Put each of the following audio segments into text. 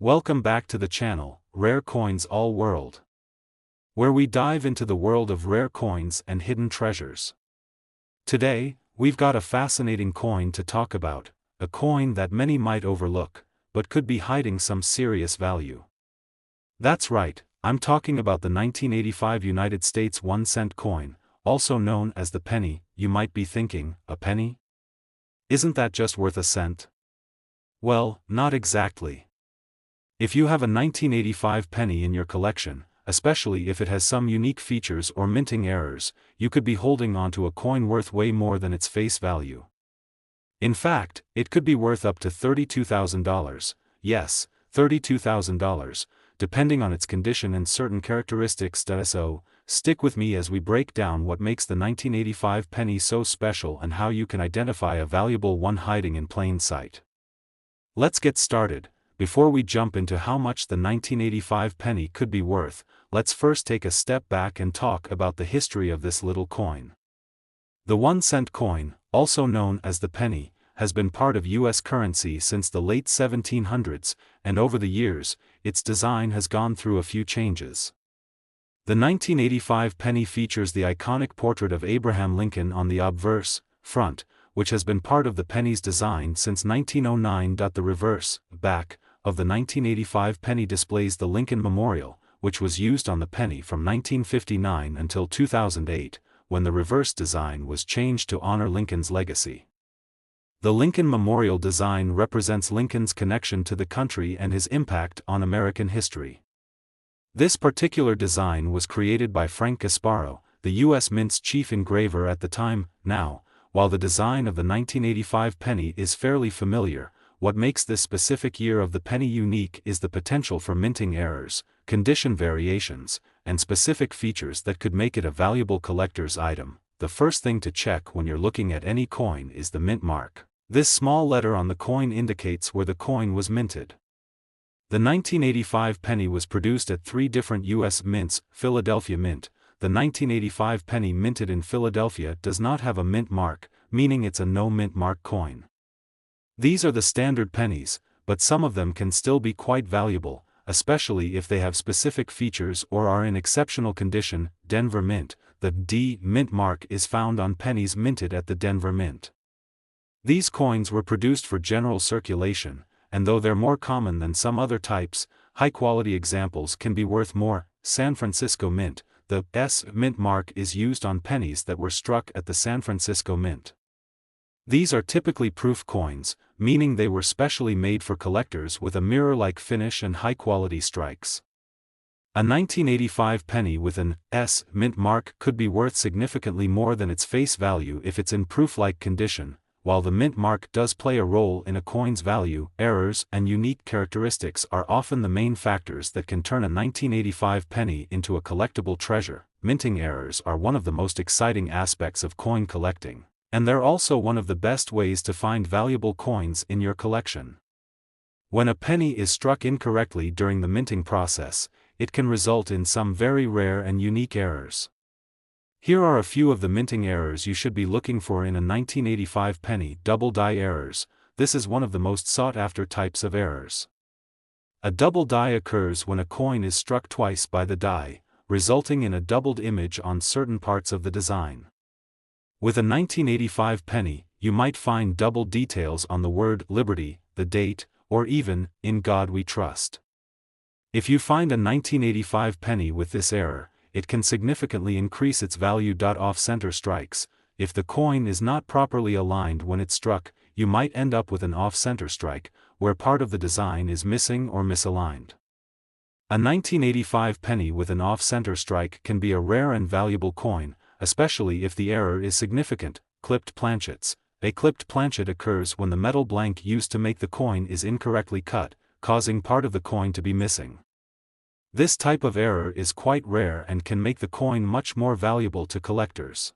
Welcome back to the channel, Rare Coins All World, where we dive into the world of rare coins and hidden treasures. Today, we've got a fascinating coin to talk about, a coin that many might overlook, but could be hiding some serious value. That's right, I'm talking about the 1985 United States 1-cent coin, also known as the penny. You might be thinking, a penny? Isn't that just worth a cent? Well, not exactly. If you have a 1985 penny in your collection, especially if it has some unique features or minting errors, you could be holding onto a coin worth way more than its face value. In fact, it could be worth up to $32,000, yes, $32,000, depending on its condition and certain characteristics. So, stick with me as we break down what makes the 1985 penny so special and how you can identify a valuable one hiding in plain sight. Let's get started. Before we jump into how much the 1985 penny could be worth, let's first take a step back and talk about the history of this little coin. The 1-cent coin, also known as the penny, has been part of U.S. currency since the late 1700s, and over the years, its design has gone through a few changes. The 1985 penny features the iconic portrait of Abraham Lincoln on the obverse front, which has been part of the penny's design since 1909. The reverse back of the 1985 penny displays the Lincoln Memorial, which was used on the penny from 1959 until 2008, when the reverse design was changed to honor Lincoln's legacy. The Lincoln Memorial design represents Lincoln's connection to the country and his impact on American history. This particular design was created by Frank Gasparo, the U.S. Mint's chief engraver at the time. Now, while the design of the 1985 penny is fairly familiar, what makes this specific year of the penny unique is the potential for minting errors, condition variations, and specific features that could make it a valuable collector's item. The first thing to check when you're looking at any coin is the mint mark. This small letter on the coin indicates where the coin was minted. The 1985 penny was produced at 3 different U.S. mints. Philadelphia Mint. The 1985 penny minted in Philadelphia does not have a mint mark, meaning it's a no mint mark coin. These are the standard pennies, but some of them can still be quite valuable, especially if they have specific features or are in exceptional condition. Denver Mint. The D mint mark is found on pennies minted at the Denver Mint. These coins were produced for general circulation, and though they're more common than some other types, high-quality examples can be worth more. San Francisco Mint. The S mint mark is used on pennies that were struck at the San Francisco Mint. These are typically proof coins, meaning they were specially made for collectors with a mirror-like finish and high-quality strikes. A 1985 penny with an S mint mark could be worth significantly more than its face value if it's in proof-like condition. While the mint mark does play a role in a coin's value, errors and unique characteristics are often the main factors that can turn a 1985 penny into a collectible treasure. Minting errors are one of the most exciting aspects of coin collecting, and they're also one of the best ways to find valuable coins in your collection. When a penny is struck incorrectly during the minting process, it can result in some very rare and unique errors. Here are a few of the minting errors you should be looking for in a 1985 penny. Double die errors. This is one of the most sought-after types of errors. A double die occurs when a coin is struck twice by the die, resulting in a doubled image on certain parts of the design. With a 1985 penny, you might find double details on the word Liberty, the date, or even, In God We Trust. If you find a 1985 penny with this error, it can significantly increase its value. Off-center strikes. If the coin is not properly aligned when it's struck, you might end up with an off-center strike, where part of the design is missing or misaligned. A 1985 penny with an off-center strike can be a rare and valuable coin, especially if the error is significant. Clipped planchets. A clipped planchet occurs when the metal blank used to make the coin is incorrectly cut, causing part of the coin to be missing. This type of error is quite rare and can make the coin much more valuable to collectors.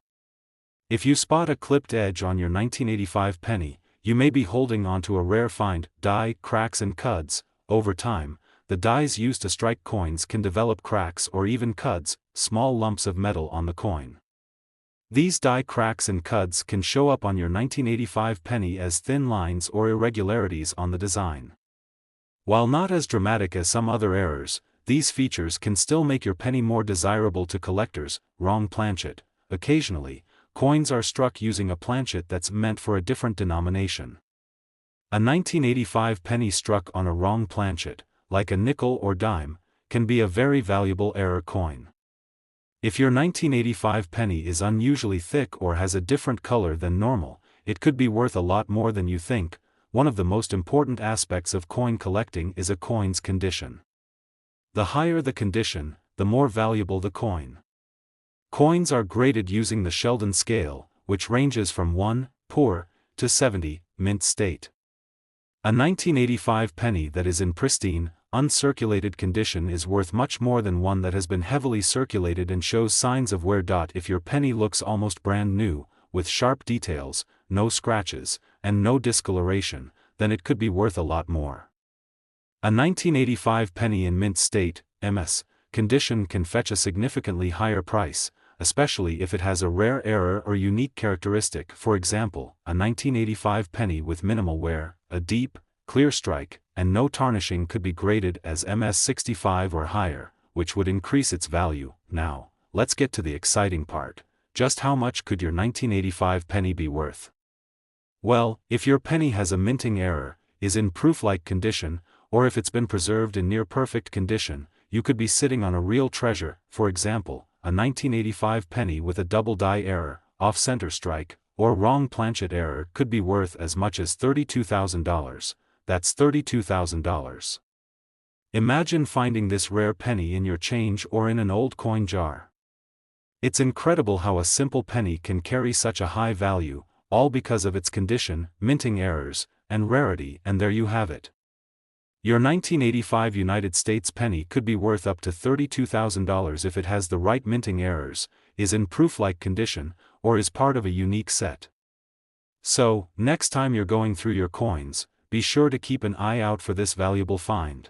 If you spot a clipped edge on your 1985 penny, you may be holding onto a rare find. Die cracks and cuds. Over time, the dies used to strike coins can develop cracks or even cuds, small lumps of metal on the coin. These die cracks and cuds can show up on your 1985 penny as thin lines or irregularities on the design. While not as dramatic as some other errors, these features can still make your penny more desirable to collectors. Wrong planchet. Occasionally, coins are struck using a planchet that's meant for a different denomination. A 1985 penny struck on a wrong planchet, like a nickel or dime, can be a very valuable error coin. If your 1985 penny is unusually thick or has a different color than normal, it could be worth a lot more than you think. One of the most important aspects of coin collecting is a coin's condition. The higher the condition, the more valuable the coin. Coins are graded using the Sheldon scale, which ranges from 1, poor, to 70, mint state. A 1985 penny that is in pristine, uncirculated condition is worth much more than one that has been heavily circulated and shows signs of wear. If your penny looks almost brand new, with sharp details, no scratches, and no discoloration, then it could be worth a lot more. A 1985 penny in mint state, MS, condition can fetch a significantly higher price, especially if it has a rare error or unique characteristic. For example, a 1985 penny with minimal wear, a deep, clear strike, and no tarnishing could be graded as MS 65 or higher, which would increase its value. Now, let's get to the exciting part. Just how much could your 1985 penny be worth? Well, if your penny has a minting error, is in proof-like condition, or if it's been preserved in near-perfect condition, you could be sitting on a real treasure. For example, a 1985 penny with a double die error, off-center strike, or wrong planchet error could be worth as much as $32,000. That's $32,000. Imagine finding this rare penny in your change or in an old coin jar. It's incredible how a simple penny can carry such a high value, all because of its condition, minting errors, and rarity. And there you have it. Your 1985 United States penny could be worth up to $32,000 if it has the right minting errors, is in proof-like condition, or is part of a unique set. So, next time you're going through your coins, be sure to keep an eye out for this valuable find.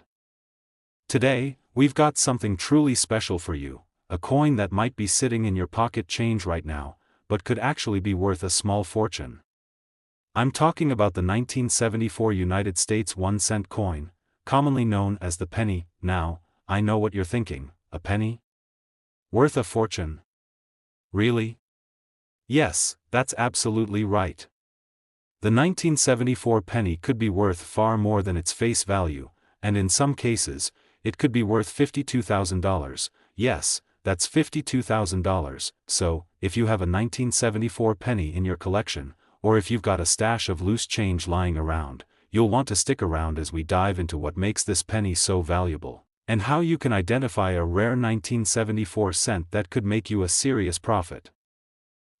Today, we've got something truly special for you, a coin that might be sitting in your pocket change right now, but could actually be worth a small fortune. I'm talking about the 1974 United States 1-cent coin, commonly known as the penny. Now, I know what you're thinking, a penny? Worth a fortune? Really? Yes, that's absolutely right. The 1974 penny could be worth far more than its face value, and in some cases, it could be worth $52,000. Yes, that's $52,000. So, if you have a 1974 penny in your collection, or if you've got a stash of loose change lying around, you'll want to stick around as we dive into what makes this penny so valuable, and how you can identify a rare 1974 cent that could make you a serious profit.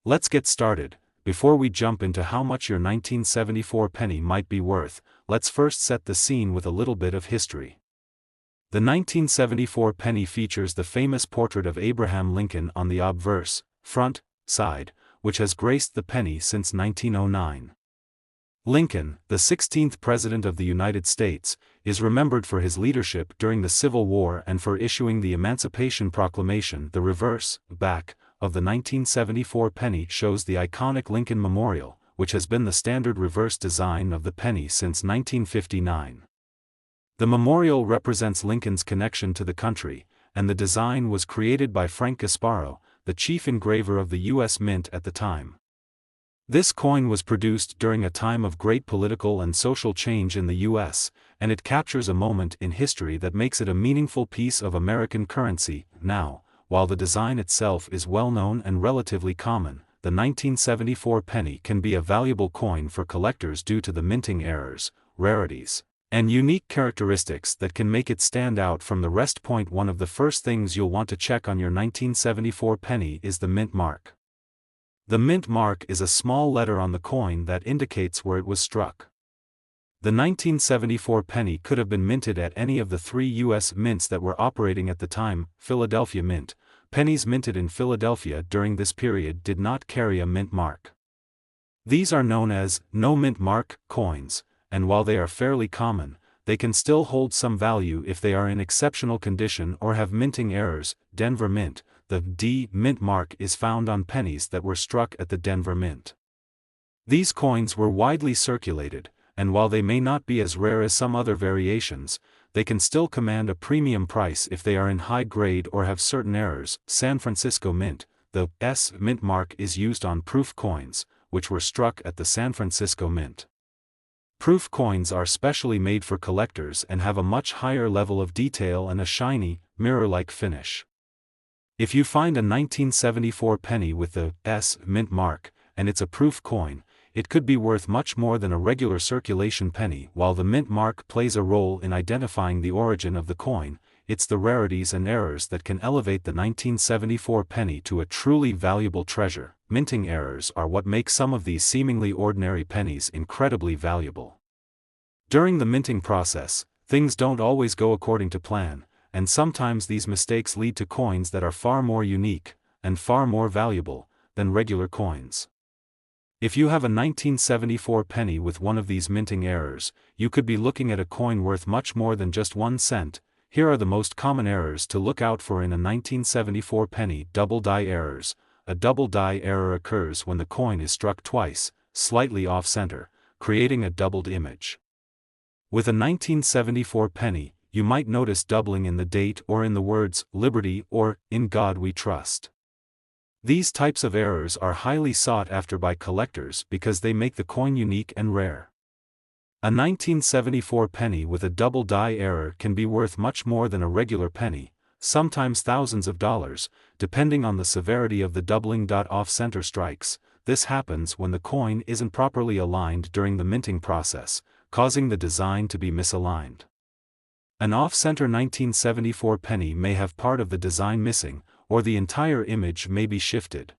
Let's get started. Before we jump into how much your 1974 penny might be worth, let's first set the scene with a little bit of history. The 1974 penny features the famous portrait of Abraham Lincoln on the obverse, front, side, which has graced the penny since 1909. Lincoln, the 16th President of the United States, is remembered for his leadership during the Civil War and for issuing the Emancipation Proclamation. The reverse, back, of the 1974 penny shows the iconic Lincoln Memorial, which has been the standard reverse design of the penny since 1959. The memorial represents Lincoln's connection to the country, and the design was created by Frank Gasparo, the chief engraver of the U.S. Mint at the time. This coin was produced during a time of great political and social change in the U.S., and it captures a moment in history that makes it a meaningful piece of American currency. Now, while the design itself is well known and relatively common, the 1974 penny can be a valuable coin for collectors due to the minting errors, rarities, and unique characteristics that can make it stand out from the rest. One of the first things you'll want to check on your 1974 penny is the mint mark. The mint mark is a small letter on the coin that indicates where it was struck. The 1974 penny could have been minted at any of the 3 U.S. mints that were operating at the time. Philadelphia Mint. Pennies minted in Philadelphia during this period did not carry a mint mark. These are known as no mint mark coins, and while they are fairly common, they can still hold some value if they are in exceptional condition or have minting errors. Denver Mint. The D mint mark is found on pennies that were struck at the Denver Mint. These coins were widely circulated, and while they may not be as rare as some other variations, they can still command a premium price if they are in high grade or have certain errors. San Francisco Mint. The S mint mark is used on proof coins, which were struck at the San Francisco Mint. Proof coins are specially made for collectors and have a much higher level of detail and a shiny, mirror-like finish. If you find a 1974 penny with the S mint mark, and it's a proof coin, it could be worth much more than a regular circulation penny. While the mint mark plays a role in identifying the origin of the coin, it's the rarities and errors that can elevate the 1974 penny to a truly valuable treasure. Minting errors are what make some of these seemingly ordinary pennies incredibly valuable. During the minting process, things don't always go according to plan, and sometimes these mistakes lead to coins that are far more unique, and far more valuable, than regular coins. If you have a 1974 penny with one of these minting errors, you could be looking at a coin worth much more than just 1 cent. Here are the most common errors to look out for in a 1974 penny. Double die errors. A double die error occurs when the coin is struck twice, slightly off-center, creating a doubled image. With a 1974 penny, you might notice doubling in the date or in the words, "Liberty" or "In God We Trust." These types of errors are highly sought after by collectors because they make the coin unique and rare. A 1974 penny with a double die error can be worth much more than a regular penny, sometimes thousands of dollars, depending on the severity of the doubling. Off-center strikes. This happens when the coin isn't properly aligned during the minting process, causing the design to be misaligned. An off-center 1974 penny may have part of the design missing, or the entire image may be shifted.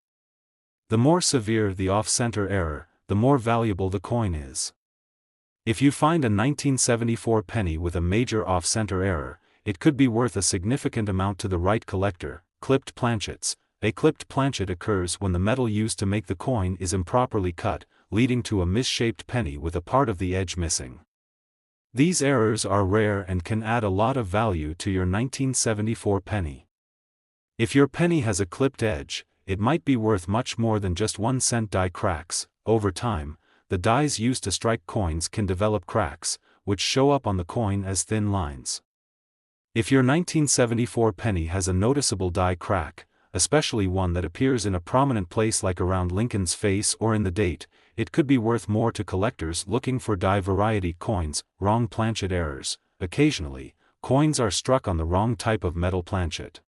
The more severe the off-center error, the more valuable the coin is. If you find a 1974 penny with a major off-center error, it could be worth a significant amount to the right collector. Clipped planchets. A clipped planchet occurs when the metal used to make the coin is improperly cut, leading to a misshaped penny with a part of the edge missing. These errors are rare and can add a lot of value to your 1974 penny. If your penny has a clipped edge, it might be worth much more than just 1 cent. Die cracks. Over time, the dies used to strike coins can develop cracks, which show up on the coin as thin lines. If your 1974 penny has a noticeable die crack, especially one that appears in a prominent place like around Lincoln's face or in the date, it could be worth more to collectors looking for die variety coins. Wrong planchet errors. Occasionally, coins are struck on the wrong type of metal planchet.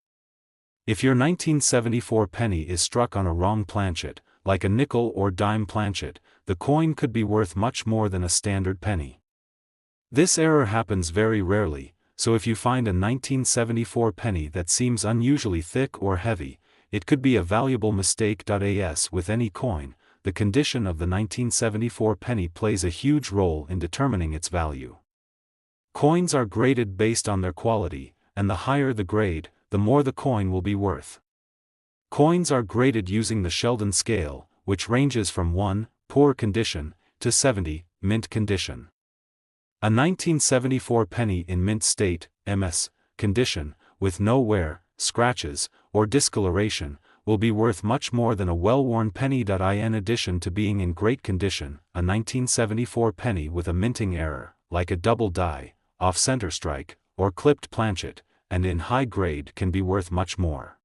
If your 1974 penny is struck on a wrong planchet, like a nickel or dime planchet, the coin could be worth much more than a standard penny. This error happens very rarely, so if you find a 1974 penny that seems unusually thick or heavy, it could be a valuable mistake. As with any coin, the condition of the 1974 penny plays a huge role in determining its value. Coins are graded based on their quality, and the higher the grade, the more the coin will be worth. Coins are graded using the Sheldon scale, which ranges from 1, poor condition, to 70, mint condition. A 1974 penny in mint state, MS, condition, with no wear, scratches, or discoloration, will be worth much more than a well-worn penny. In addition to being in great condition, a 1974 penny with a minting error, like a double die, off-center strike, or clipped planchet, and in high grade can be worth much more.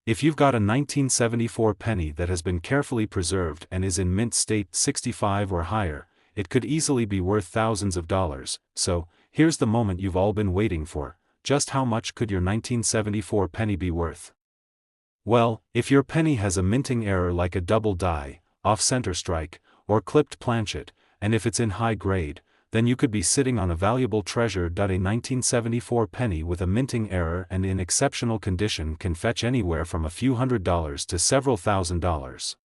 If you've got a 1974 penny that has been carefully preserved and is in mint state 65 or higher, it could easily be worth thousands of dollars. So, here's the moment you've all been waiting for. Just how much could your 1974 penny be worth? Well, if your penny has a minting error like a double die, off-center strike, or clipped planchet, and if it's in high grade, then you could be sitting on a valuable treasure. A 1974 penny with a minting error and in exceptional condition can fetch anywhere from a few $100s to several $1,000s.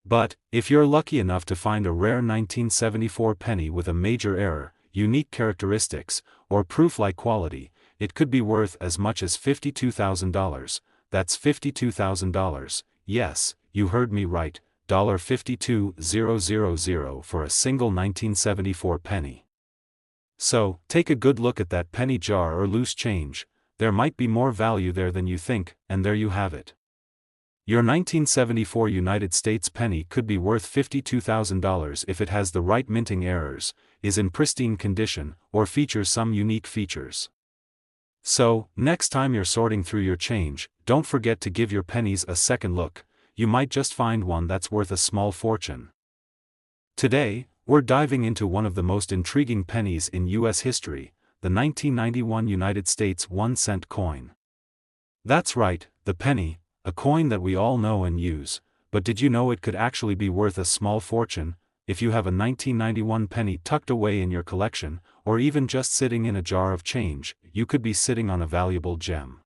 But, if you're lucky enough to find a rare 1974 penny with a major error, unique characteristics, or proof-like quality, it could be worth as much as $52,000. That's $52,000, yes, you heard me right. $52,000 for a single 1974 penny. So, take a good look at that penny jar or loose change. There might be more value there than you think, and there you have it. Your 1974 United States penny could be worth $52,000 if it has the right minting errors, is in pristine condition, or features some unique features. So, next time you're sorting through your change, don't forget to give your pennies a second look. You might just find one that's worth a small fortune. Today, we're diving into one of the most intriguing pennies in U.S. history, the 1991 United States 1-cent coin. That's right, the penny, a coin that we all know and use, but did you know it could actually be worth a small fortune? If you have a 1991 penny tucked away in your collection, or even just sitting in a jar of change, you could be sitting on a valuable gem.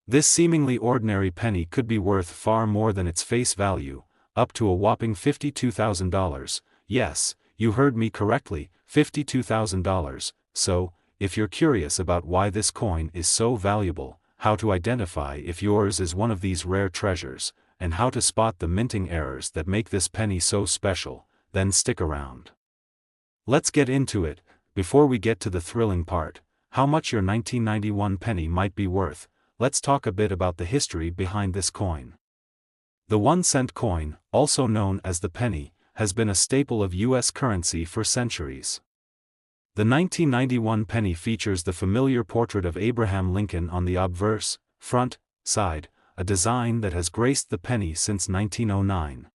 This seemingly ordinary penny could be worth far more than its face value, up to a whopping $52,000. Yes, you heard me correctly, $52,000. So, if you're curious about why this coin is so valuable, how to identify if yours is one of these rare treasures, and how to spot the minting errors that make this penny so special, then stick around. Let's get into it. Before we get to the thrilling part, how much your 1991 penny might be worth, let's talk a bit about the history behind this coin. The 1-cent coin, also known as the penny, has been a staple of U.S. currency for centuries. The 1991 penny features the familiar portrait of Abraham Lincoln on the obverse, front, side, a design that has graced the penny since 1909.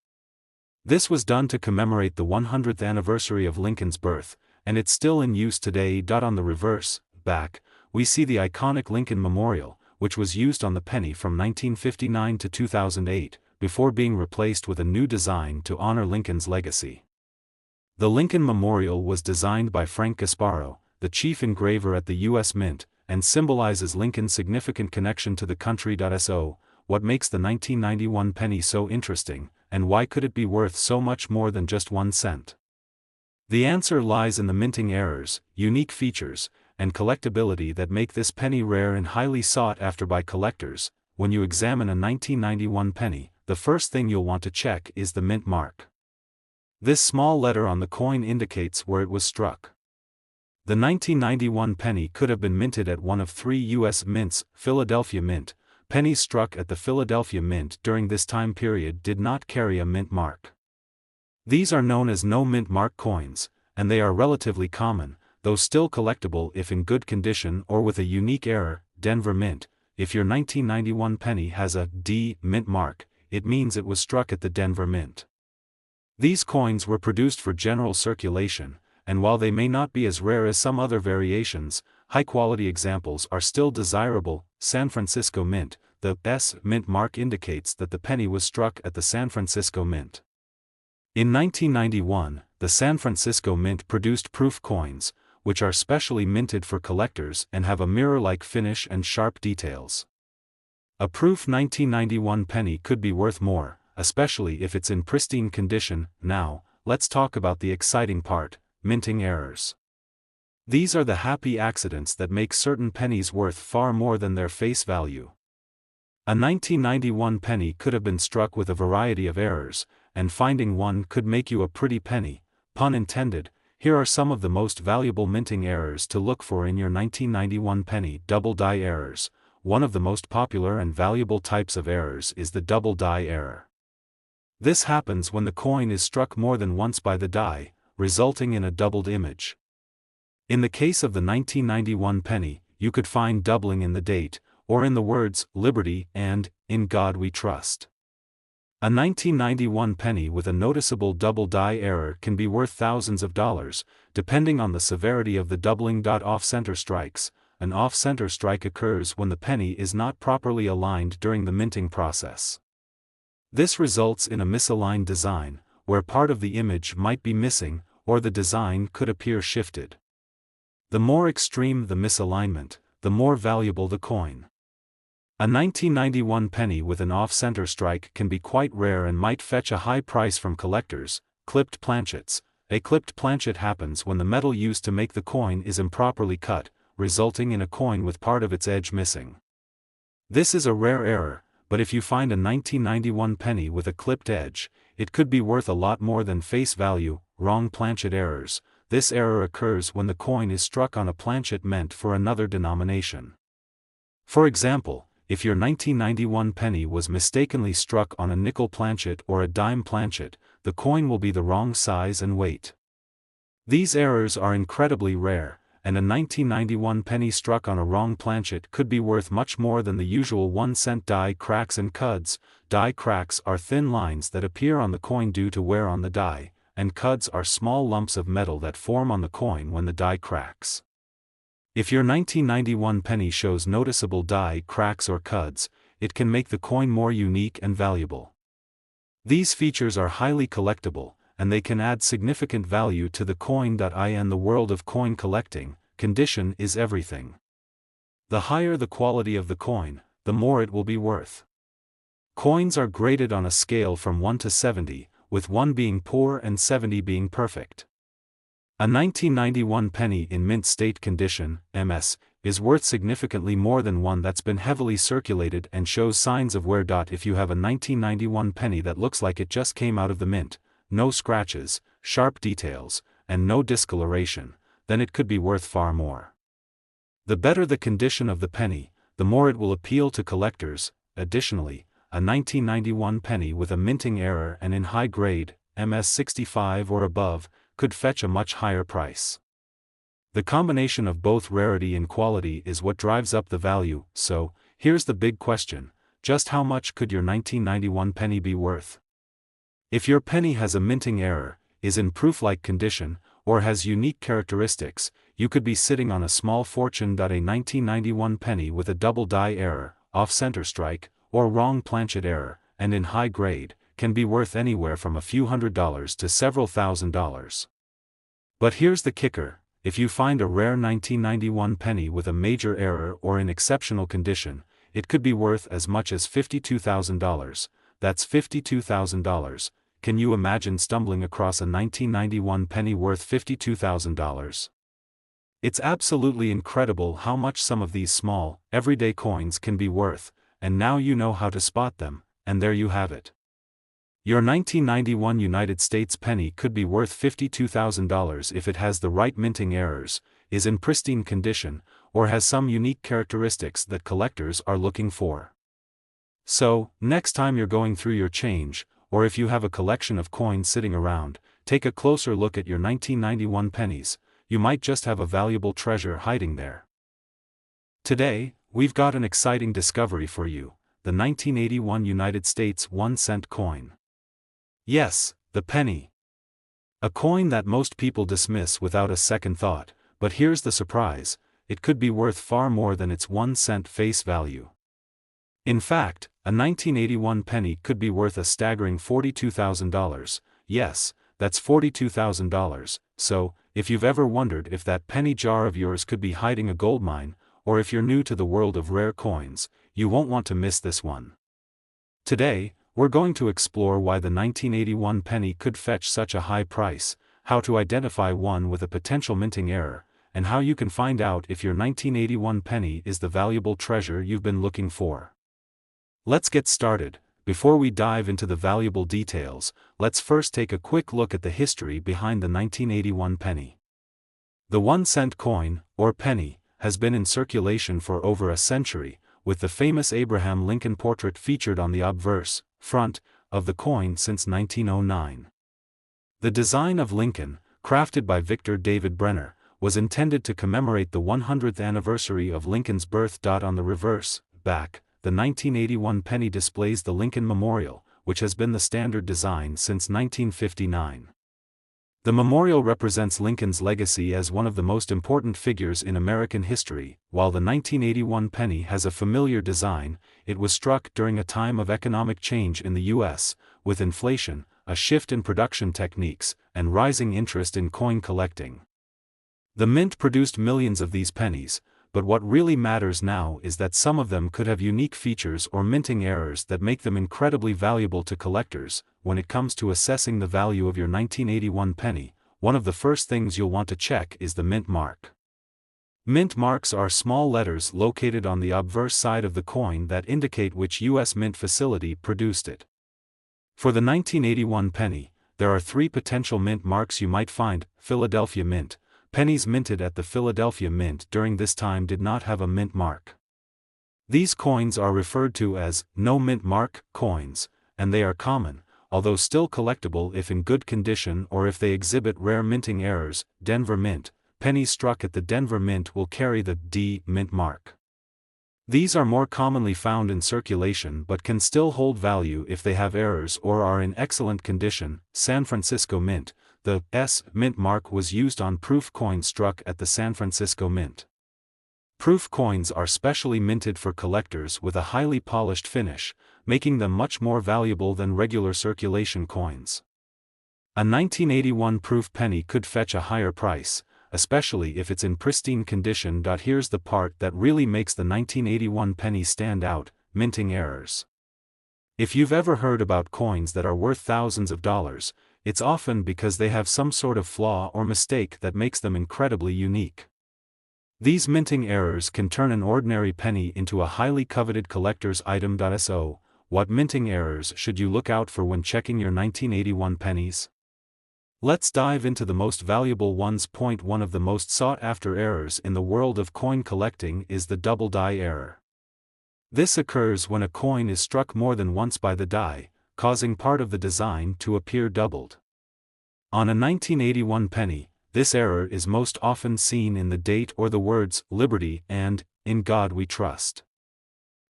This was done to commemorate the 100th anniversary of Lincoln's birth, and it's still in use today. On the reverse, back, we see the iconic Lincoln Memorial, which was used on the penny from 1959 to 2008, before being replaced with a new design to honor Lincoln's legacy. The Lincoln Memorial was designed by Frank Gasparo, the chief engraver at the U.S. Mint, and symbolizes Lincoln's significant connection to the country. So, what makes the 1991 penny so interesting, and why could it be worth so much more than just 1 cent? The answer lies in the minting errors, unique features, and collectability that make this penny rare and highly sought after by collectors. When you examine a 1991 penny, the first thing you'll want to check is the mint mark. This small letter on the coin indicates where it was struck. The 1991 penny could have been minted at one of 3 U.S. mints. Philadelphia Mint. Pennies struck at the Philadelphia Mint during this time period did not carry a mint mark. These are known as no mint mark coins, and they are relatively common, though still collectible if in good condition or with a unique error. Denver Mint. If your 1991 penny has a D mint mark, it means it was struck at the Denver Mint. These coins were produced for general circulation, and while they may not be as rare as some other variations, high-quality examples are still desirable. San Francisco Mint. The S mint mark indicates that the penny was struck at the San Francisco Mint. In 1991, the San Francisco Mint produced proof coins, which are specially minted for collectors and have a mirror-like finish and sharp details. A proof 1991 penny could be worth more, especially if it's in pristine condition. Now, let's talk about the exciting part, minting errors. These are the happy accidents that make certain pennies worth far more than their face value. A 1991 penny could have been struck with a variety of errors, and finding one could make you a pretty penny, pun intended. Here are some of the most valuable minting errors to look for in your 1991 penny. Double die errors. One of the most popular and valuable types of errors is the double die error. This happens when the coin is struck more than once by the die, resulting in a doubled image. In the case of the 1991 penny, you could find doubling in the date, or in the words, Liberty and, In God We Trust. A 1991 penny with a noticeable double die error can be worth thousands of dollars, depending on the severity of the doubling. Off-center strikes. An off-center strike occurs when the penny is not properly aligned during the minting process. This results in a misaligned design, where part of the image might be missing, or the design could appear shifted. The more extreme the misalignment, the more valuable the coin. A 1991 penny with an off-center strike can be quite rare and might fetch a high price from collectors. Clipped planchets. A clipped planchet happens when the metal used to make the coin is improperly cut, resulting in a coin with part of its edge missing. This is a rare error, but if you find a 1991 penny with a clipped edge, it could be worth a lot more than face value. Wrong planchet errors. This error occurs when the coin is struck on a planchet meant for another denomination. For example, if your 1991 penny was mistakenly struck on a nickel planchet or a dime planchet, the coin will be the wrong size and weight. These errors are incredibly rare, and a 1991 penny struck on a wrong planchet could be worth much more than the usual 1-cent die cracks and cuds. Die cracks are thin lines that appear on the coin due to wear on the die, and cuds are small lumps of metal that form on the coin when the die cracks. If your 1991 penny shows noticeable die cracks or cuds, it can make the coin more unique and valuable. These features are highly collectible, and they can add significant value to the coin. In the world of coin collecting, condition is everything. The higher the quality of the coin, the more it will be worth. Coins are graded on a scale from 1 to 70, with 1 being poor and 70 being perfect. A 1991 penny in mint state condition, MS, is worth significantly more than one that's been heavily circulated and shows signs of wear. If you have a 1991 penny that looks like it just came out of the mint, no scratches, sharp details, and no discoloration, then it could be worth far more. The better the condition of the penny, the more it will appeal to collectors. Additionally, a 1991 penny with a minting error and in high grade, MS 65 or above, could fetch a much higher price. The combination of both rarity and quality is what drives up the value. So, here's the big question: just how much could your 1991 penny be worth? If your penny has a minting error, is in proof-like condition, or has unique characteristics, you could be sitting on a small fortune. A 1991 penny with a double die error, off-center strike, or wrong planchet error, and in high grade, can be worth anywhere from a few $100s to several $1,000s. But here's the kicker: if you find a rare 1991 penny with a major error or in exceptional condition, it could be worth as much as $52,000. That's $52,000. Can you imagine stumbling across a 1991 penny worth $52,000? It's absolutely incredible how much some of these small, everyday coins can be worth, and now you know how to spot them, and there you have it. Your 1991 United States penny could be worth $52,000 if it has the right minting errors, is in pristine condition, or has some unique characteristics that collectors are looking for. So, next time you're going through your change, or if you have a collection of coins sitting around, take a closer look at your 1991 pennies. You might just have a valuable treasure hiding there. Today, we've got an exciting discovery for you: the 1981 United States 1-cent coin. Yes, the penny. A coin that most people dismiss without a second thought, but here's the surprise: it could be worth far more than its 1-cent face value. In fact, a 1981 penny could be worth a staggering $42,000. Yes, that's $42,000. So, if you've ever wondered if that penny jar of yours could be hiding a gold mine, or if you're new to the world of rare coins, you won't want to miss this one. Today, we're going to explore why the 1981 penny could fetch such a high price, how to identify one with a potential minting error, and how you can find out if your 1981 penny is the valuable treasure you've been looking for. Let's get started. Before we dive into the valuable details, let's first take a quick look at the history behind the 1981 penny. The 1-cent coin, or penny, has been in circulation for over a century, with the famous Abraham Lincoln portrait featured on the obverse, front, of the coin since 1909. The design of Lincoln, crafted by Victor David Brenner, was intended to commemorate the 100th anniversary of Lincoln's birth. On the reverse, back, the 1981 penny displays the Lincoln Memorial, which has been the standard design since 1959. The memorial represents Lincoln's legacy as one of the most important figures in American history. While the 1981 penny has a familiar design, it was struck during a time of economic change in the U.S., with inflation, a shift in production techniques, and rising interest in coin collecting. The mint produced millions of these pennies, but what really matters now is that some of them could have unique features or minting errors that make them incredibly valuable to collectors. When it comes to assessing the value of your 1981 penny, one of the first things you'll want to check is the mint mark. Mint marks are small letters located on the obverse side of the coin that indicate which U.S. mint facility produced it. For the 1981 penny, there are 3 potential mint marks you might find: Philadelphia Mint. Pennies minted at the Philadelphia Mint during this time did not have a mint mark. These coins are referred to as no mint mark coins, and they are common, although still collectible if in good condition or if they exhibit rare minting errors. Denver Mint, pennies struck at the Denver Mint will carry the D mint mark. These are more commonly found in circulation but can still hold value if they have errors or are in excellent condition. San Francisco Mint, the S mint mark was used on proof coins struck at the San Francisco Mint. Proof coins are specially minted for collectors with a highly polished finish, making them much more valuable than regular circulation coins. A 1981 proof penny could fetch a higher price, especially if it's in pristine condition. Here's the part that really makes the 1981 penny stand out: minting errors. If you've ever heard about coins that are worth thousands of dollars, it's often because they have some sort of flaw or mistake that makes them incredibly unique. These minting errors can turn an ordinary penny into a highly coveted collector's item. So, what minting errors should you look out for when checking your 1981 pennies? Let's dive into the most valuable ones. One of the most sought-after errors in the world of coin collecting is the double die error. This occurs when a coin is struck more than once by the die, causing part of the design to appear doubled. On a 1981 penny, this error is most often seen in the date or the words "Liberty" and "In God We Trust."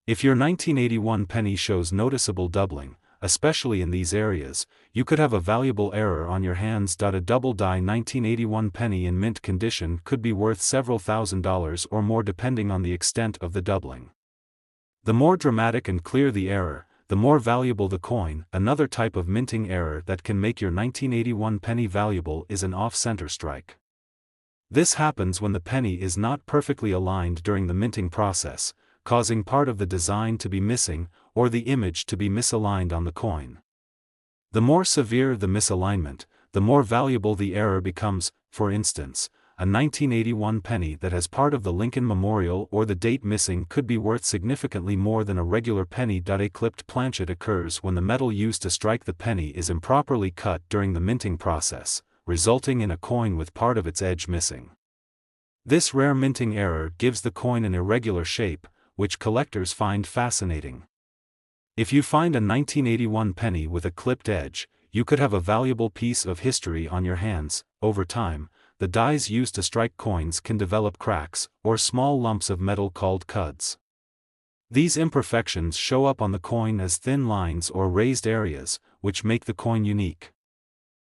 If your 1981 penny shows noticeable doubling, especially in these areas, you could have a valuable error on your hands. A double die 1981 penny in mint condition could be worth several $1,000s or more depending on the extent of the doubling. The more dramatic and clear the error, the more valuable the coin. Another type of minting error that can make your 1981 penny valuable is an off-center strike. This happens when the penny is not perfectly aligned during the minting process, causing part of the design to be missing, or the image to be misaligned on the coin. The more severe the misalignment, the more valuable the error becomes. For instance, a 1981 penny that has part of the Lincoln Memorial or the date missing could be worth significantly more than a regular penny. A clipped planchet occurs when the metal used to strike the penny is improperly cut during the minting process, resulting in a coin with part of its edge missing. This rare minting error gives the coin an irregular shape, which collectors find fascinating. If you find a 1981 penny with a clipped edge, you could have a valuable piece of history on your hands. Over time, the dies used to strike coins can develop cracks, or small lumps of metal called cuds. These imperfections show up on the coin as thin lines or raised areas, which make the coin unique.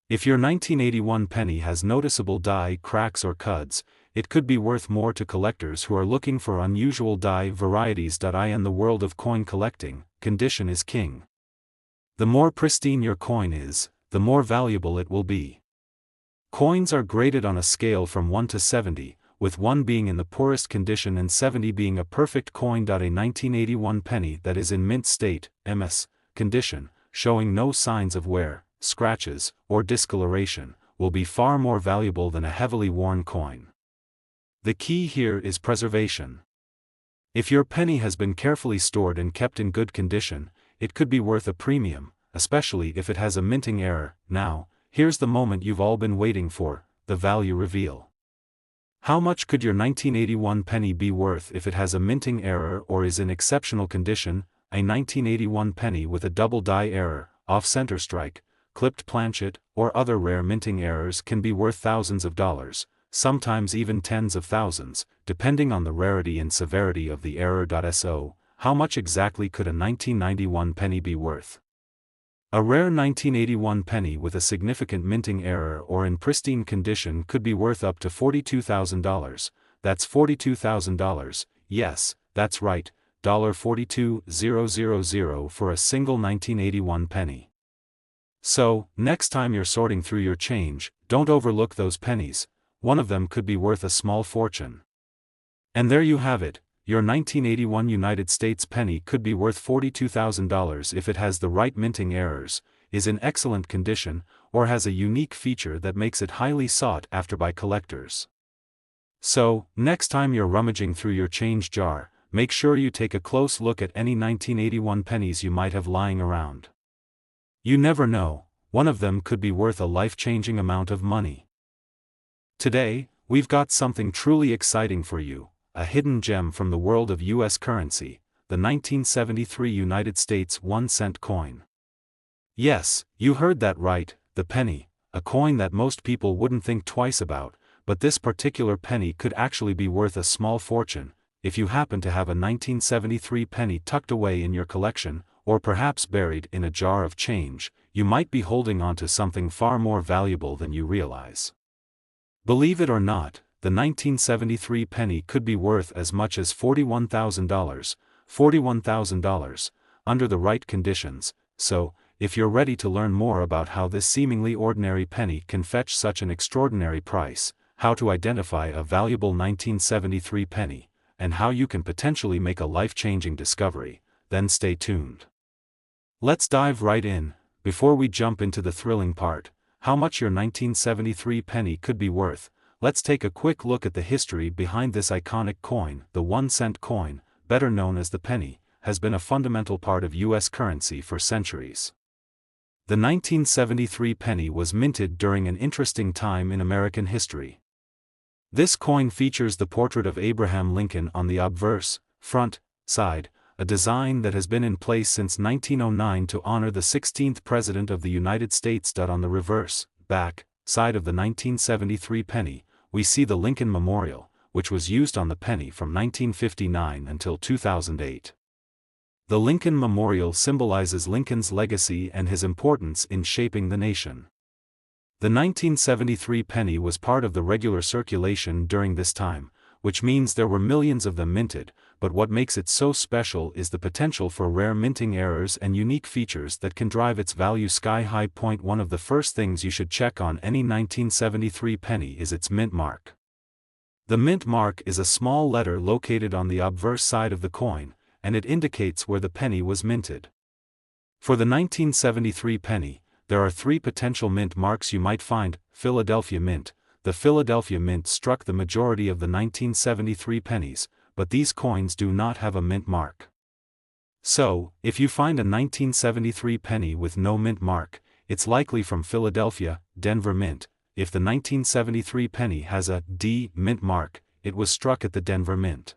If your 1981 penny has noticeable die cracks or cuds, it could be worth more to collectors who are looking for unusual die varieties. In the world of coin collecting, condition is king. The more pristine your coin is, the more valuable it will be. Coins are graded on a scale from 1 to 70, with 1 being in the poorest condition and 70 being a perfect coin. A 1981 penny that is in mint state, MS, condition, showing no signs of wear, scratches, or discoloration, will be far more valuable than a heavily worn coin. The key here is preservation. If your penny has been carefully stored and kept in good condition, it could be worth a premium, especially if it has a minting error. Now, here's the moment you've all been waiting for, the value reveal. How much could your 1981 penny be worth if it has a minting error or is in exceptional condition? A 1981 penny with a double die error, off-center strike, clipped planchet, or other rare minting errors can be worth thousands of dollars, sometimes even tens of thousands, depending on the rarity and severity of the error. So, how much exactly could a 1991 penny be worth? A rare 1981 penny with a significant minting error or in pristine condition could be worth up to $42,000. That's $42,000, yes, that's right, $42,000 for a single 1981 penny. So, next time you're sorting through your change, don't overlook those pennies. One of them could be worth a small fortune. And there you have it, your 1981 United States penny could be worth $42,000 if it has the right minting errors, is in excellent condition, or has a unique feature that makes it highly sought after by collectors. So, next time you're rummaging through your change jar, make sure you take a close look at any 1981 pennies you might have lying around. You never know, one of them could be worth a life-changing amount of money. Today, we've got something truly exciting for you, a hidden gem from the world of US currency, the 1973 United States 1-cent coin. Yes, you heard that right, the penny, a coin that most people wouldn't think twice about, but this particular penny could actually be worth a small fortune. If you happen to have a 1973 penny tucked away in your collection, or perhaps buried in a jar of change, you might be holding on to something far more valuable than you realize. Believe it or not, the 1973 penny could be worth as much as $41,000, under the right conditions. So, if you're ready to learn more about how this seemingly ordinary penny can fetch such an extraordinary price, how to identify a valuable 1973 penny, and how you can potentially make a life-changing discovery, then stay tuned. Let's dive right in. Before we jump into the thrilling part, how much your 1973 penny could be worth, let's take a quick look at the history behind this iconic coin. The 1-cent coin, better known as the penny, has been a fundamental part of U.S. currency for centuries. The 1973 penny was minted during an interesting time in American history. This coin features the portrait of Abraham Lincoln on the obverse, front, side, a design that has been in place since 1909 to honor the 16th President of the United States. On the reverse, back, side of the 1973 penny, we see the Lincoln Memorial, which was used on the penny from 1959 until 2008. The Lincoln Memorial symbolizes Lincoln's legacy and his importance in shaping the nation. The 1973 penny was part of the regular circulation during this time, which means there were millions of them minted, but what makes it so special is the potential for rare minting errors and unique features that can drive its value sky high. One of the first things you should check on any 1973 penny is its mint mark. The mint mark is a small letter located on the obverse side of the coin, and it indicates where the penny was minted. For the 1973 penny, there are 3 potential mint marks you might find. Philadelphia Mint. The Philadelphia Mint struck the majority of the 1973 pennies, but these coins do not have a mint mark. So, if you find a 1973 penny with no mint mark, it's likely from Philadelphia. Denver Mint. If the 1973 penny has a D mint mark, it was struck at the Denver Mint.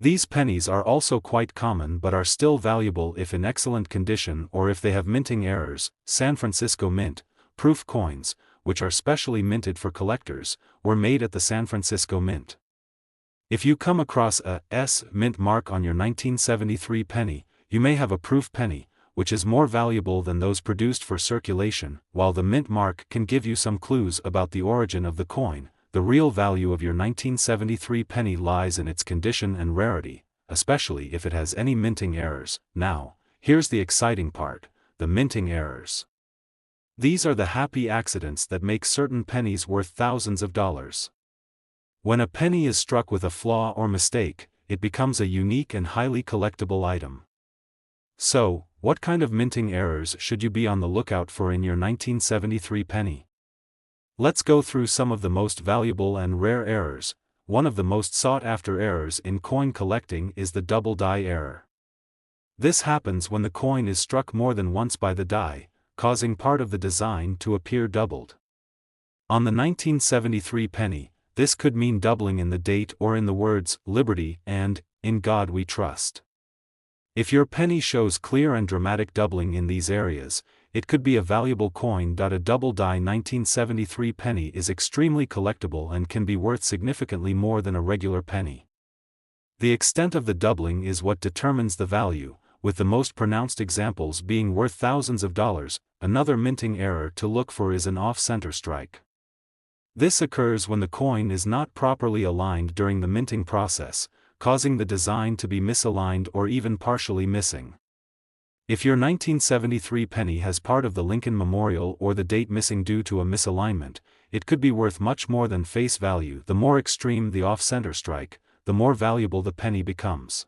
These pennies are also quite common but are still valuable if in excellent condition or if they have minting errors. San Francisco Mint. Proof coins, which are specially minted for collectors, were made at the San Francisco Mint. If you come across a S mint mark on your 1973 penny, you may have a proof penny, which is more valuable than those produced for circulation. While the mint mark can give you some clues about the origin of the coin, the real value of your 1973 penny lies in its condition and rarity, especially if it has any minting errors. Now, here's the exciting part: the minting errors. These are the happy accidents that make certain pennies worth thousands of dollars. When a penny is struck with a flaw or mistake, it becomes a unique and highly collectible item. So, what kind of minting errors should you be on the lookout for in your 1973 penny? Let's go through some of the most valuable and rare errors. One of the most sought-after errors in coin collecting is the double die error. This happens when the coin is struck more than once by the die, causing part of the design to appear doubled. On the 1973 penny, this could mean doubling in the date or in the words "Liberty" and "In God We Trust." If your penny shows clear and dramatic doubling in these areas, it could be a valuable coin. A double die 1973 penny is extremely collectible and can be worth significantly more than a regular penny. The extent of the doubling is what determines the value, with the most pronounced examples being worth thousands of dollars. Another minting error to look for is an off-center strike. This occurs when the coin is not properly aligned during the minting process, causing the design to be misaligned or even partially missing. If your 1973 penny has part of the Lincoln Memorial or the date missing due to a misalignment, it could be worth much more than face value. The more extreme the off-center strike, the more valuable the penny becomes.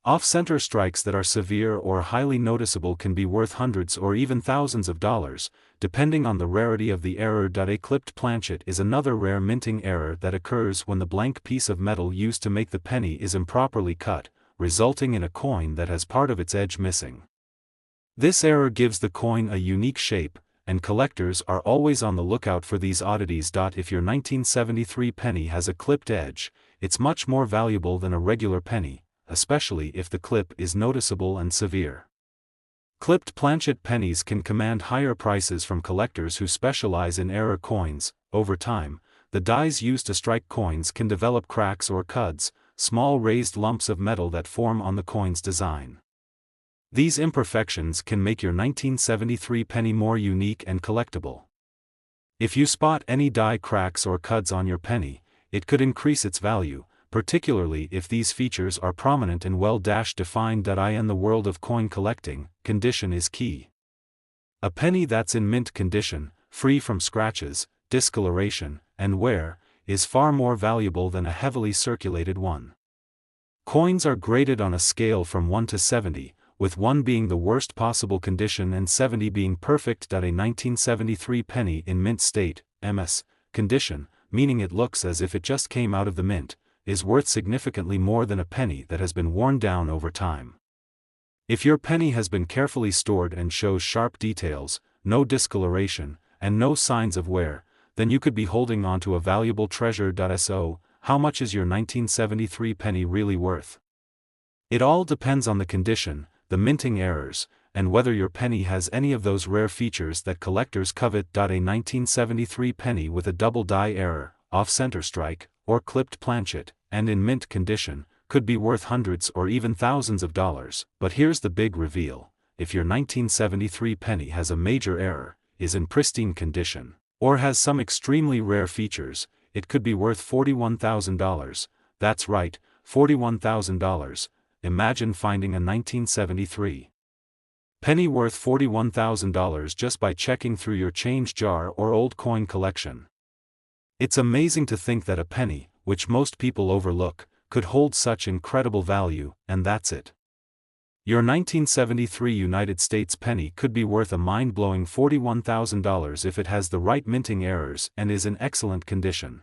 Off-center strikes that are severe or highly noticeable can be worth hundreds or even thousands of dollars, depending on the rarity of the error. A clipped planchet is another rare minting error that occurs when the blank piece of metal used to make the penny is improperly cut, resulting in a coin that has part of its edge missing. This error gives the coin a unique shape, and collectors are always on the lookout for these oddities. If your 1973 penny has a clipped edge, it's much more valuable than a regular penny. especially if the clip is noticeable and severe. Clipped planchet pennies can command higher prices from collectors who specialize in error coins. Over time, the dies used to strike coins can develop cracks or cuds, small raised lumps of metal that form on the coin's design. These imperfections can make your 1973 penny more unique and collectible. If you spot any die cracks or cuds on your penny, it could increase its value, particularly if these features are prominent and well-defined. In the world of coin collecting, condition is key. A penny that's in mint condition, free from scratches, discoloration, and wear, is far more valuable than a heavily circulated one. Coins are graded on a scale from 1 to 70, with 1 being the worst possible condition and 70 being perfect. A 1973 penny in mint state, MS, condition, meaning it looks as if it just came out of the mint, is worth significantly more than a penny that has been worn down over time. If your penny has been carefully stored and shows sharp details, no discoloration, and no signs of wear, then you could be holding on to a valuable treasure. So, how much is your 1973 penny really worth? It all depends on the condition, the minting errors, and whether your penny has any of those rare features that collectors covet. A 1973 penny with a double die error, off-center strike, or clipped planchet, and in mint condition, could be worth hundreds or even thousands of dollars. But here's the big reveal: if your 1973 penny has a major error, is in pristine condition, or has some extremely rare features, it could be worth $41,000. That's right, $41,000. Imagine finding a 1973 penny worth $41,000 just by checking through your change jar or old coin collection. It's amazing to think that a penny, which most people overlook, could hold such incredible value, and that's it. Your 1973 United States penny could be worth a mind-blowing $41,000 if it has the right minting errors and is in excellent condition.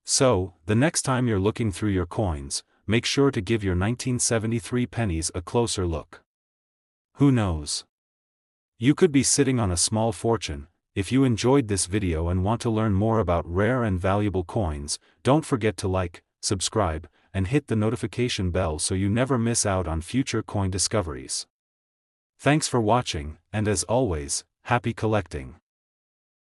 So, the next time you're looking through your coins, make sure to give your 1973 pennies a closer look. Who knows? You could be sitting on a small fortune. If you enjoyed this video and want to learn more about rare and valuable coins, don't forget to like, subscribe, and hit the notification bell so you never miss out on future coin discoveries. Thanks for watching, and as always, happy collecting.